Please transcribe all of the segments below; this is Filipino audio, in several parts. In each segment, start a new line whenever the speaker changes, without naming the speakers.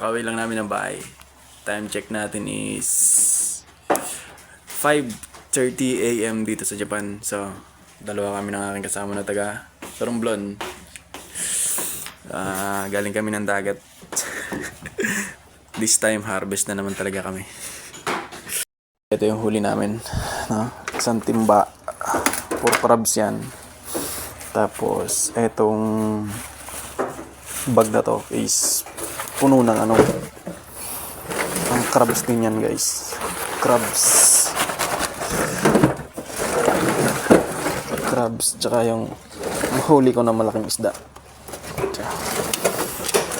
kakauwi lang namin ng bahay. Time check natin is 5:30 AM dito sa Japan. So, dalawa kami ng aking kasama na taga Romblon. Galing kami ng dagat. This time, harvest na naman talaga kami. Ito yung huli namin. No? Isang timba. Puro crabs yan. Tapos, etong bag na to is puno ng ang crabs din yan, guys. Crabs, tsaka yung huli ko na malaking isda.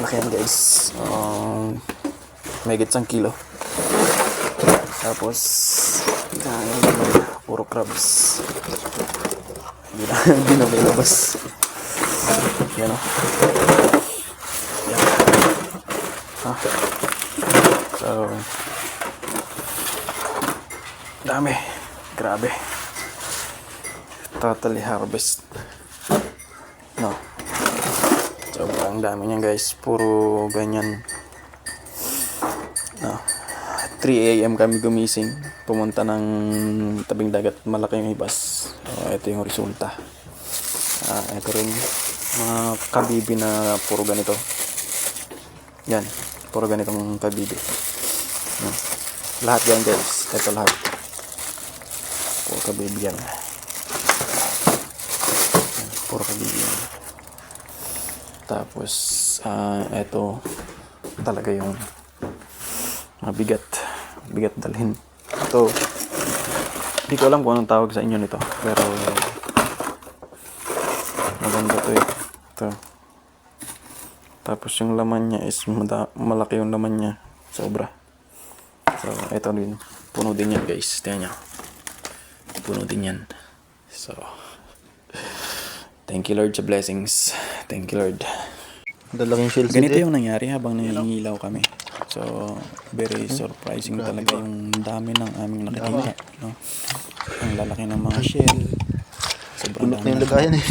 Laki yan, guys. May higit 1 kilo. Tapos, puro crabs. Hindi na may labas. Yan o. Yan. So, dami. Grabe. Totally harvest. No. Sobrang dami niyan, guys. Puro ganyan. No. 3 AM kami gumising. Pumunta ng tabing dagat. Malaki yung hibas. Ito yung resulta. Ito rin. Mga kabibi na puro ganito. Yan. Puro ganitong kabibi. Lahat yan, guys. Ito lahat. Puro kabibi yan. Puro kabibi yan. Tapos, ito talaga yung bigat dalhin. Ito, hindi ko alam kung anong tawag sa inyo nito, pero maganda to eh. Ito. Tapos yung laman niya is malaki yung laman niya, sobra. So ito din, puno din yan, guys. Tingnan nyo, puno din yan. So thank you Lord sa blessings. Thank you Lord.
Dalaking shells.
Ganito yung nangyari habang nangingilaw kami. So, very surprising talaga yung dami ng aming nakikita. No? Ang lalaki ng mga shell. Sobrang
Punok na
dami
yung lagayan eh.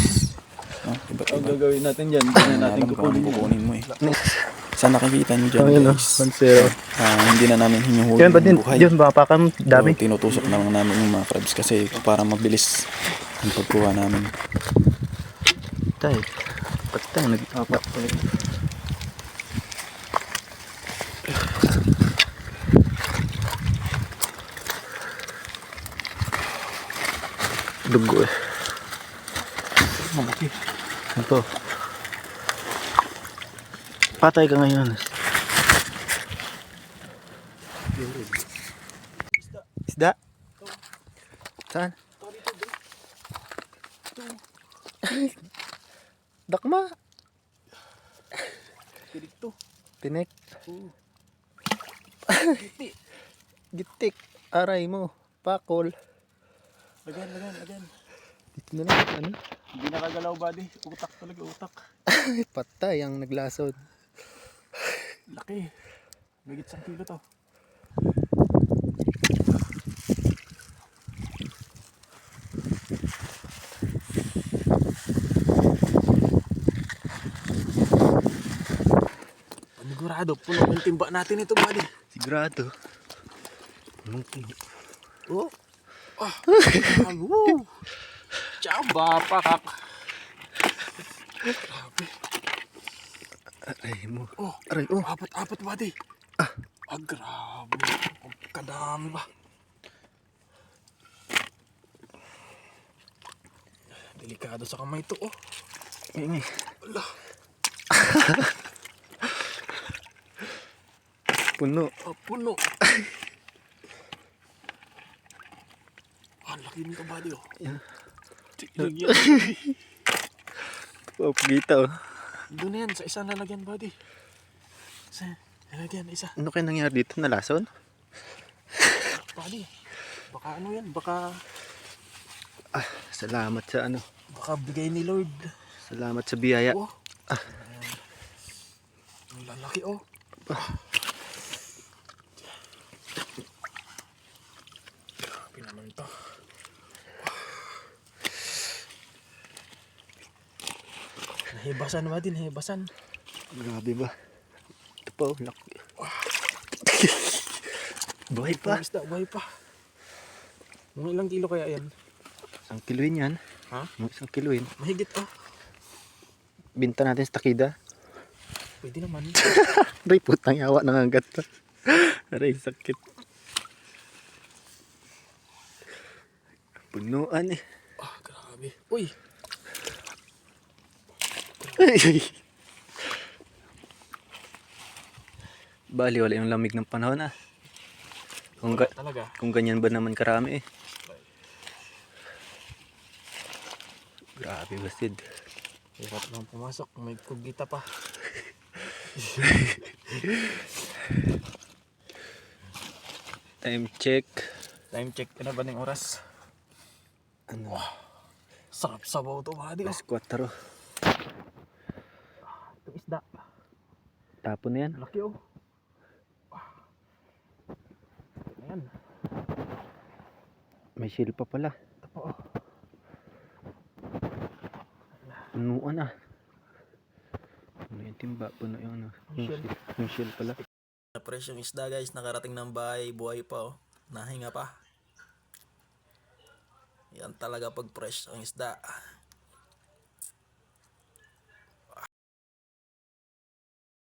No? Iba't
Ang
iba.
gagawin natin dyan, hindi na natin
kukunin mo eh. Sa nakikita nyo dyan, guys.
1-0.
Hindi na namin hinuhuli
Yan ba din?
yung buhay.
Yun, papakan dami.
So, tinutusok na lang namin yung mga crabs kasi para mabilis ang pagkuha namin.
Patay. Nag-apat pa rin. Dugo eh.
Malaki.
Ito. Patay ka ngayon. Isda? Saan? Dakma. Tinik. Gitik. Aray mo. Pakol.
Lagan.
Dito na lang. Ano?
Hindi nakagalaw, buddy. Utak talaga, utak.
Patay ang naglasod.
Laki. Magit 1 kilo to. Panigurado, puno yung timba natin ito, buddy.
Sigurado. Punong-puno.
Oh. Woo. Chamba, pakak. Grabe.
Aray mo.
Oh,
Aray, oh.
apat, buddy. Grabe. Kadami ba? Delikado sa kamay to, oh.
Ingay.
Ala.
Puno.
Puno. Laki nito, buddy, oh.
Yeah.
Tignan yan.
Oh, pagita oh.
Doon na yan, sa isang lalagyan, buddy. Sa lalagyan, isa.
Ano kaya nangyari dito? Nalason?
Buddy, baka ano yan, baka
Salamat sa ano.
baka bigay ni Lord.
Salamat sa biyaya.
Oh. Ang lalaki, oh. Grabe naman to. Nahibasan ba din, nahibasan.
Grabe ba? Ito pa oh, laki. Buhay pa.
Isda, buhay pa. Mga ilang kilo kaya yan?
1 kiloin yan.
Ha?
Mga 1 kiloin.
Mahigit oh.
Binta natin sa takida.
Pwede naman.
Aray, putang yawa ng hanggat to. Aray, sakit. Punuan eh.
Ah, grabe. Uy!
Ay. Bali, wala yung lamig ng panahon ah.
Wala talaga.
Kung ganyan ba naman karami eh. Grabe basid.
Hirap naman pumasok. May kugita pa.
Time check.
Time check ka na ba ng oras?
Ano?
Sarap sabaw to, buddy.
Alas 4.
Itong isda.
Tapon na yan.
Laki oh. Ayan.
May shield pa pala.
Ito po oh.
Punuan ah. Puno yung timba. Puno yung ano. Yung shield pala.
Fresh yung isda guys, nakarating ng bahay, buhay pa oh. Nahinga pa. Yan talaga pag fresh ang isda.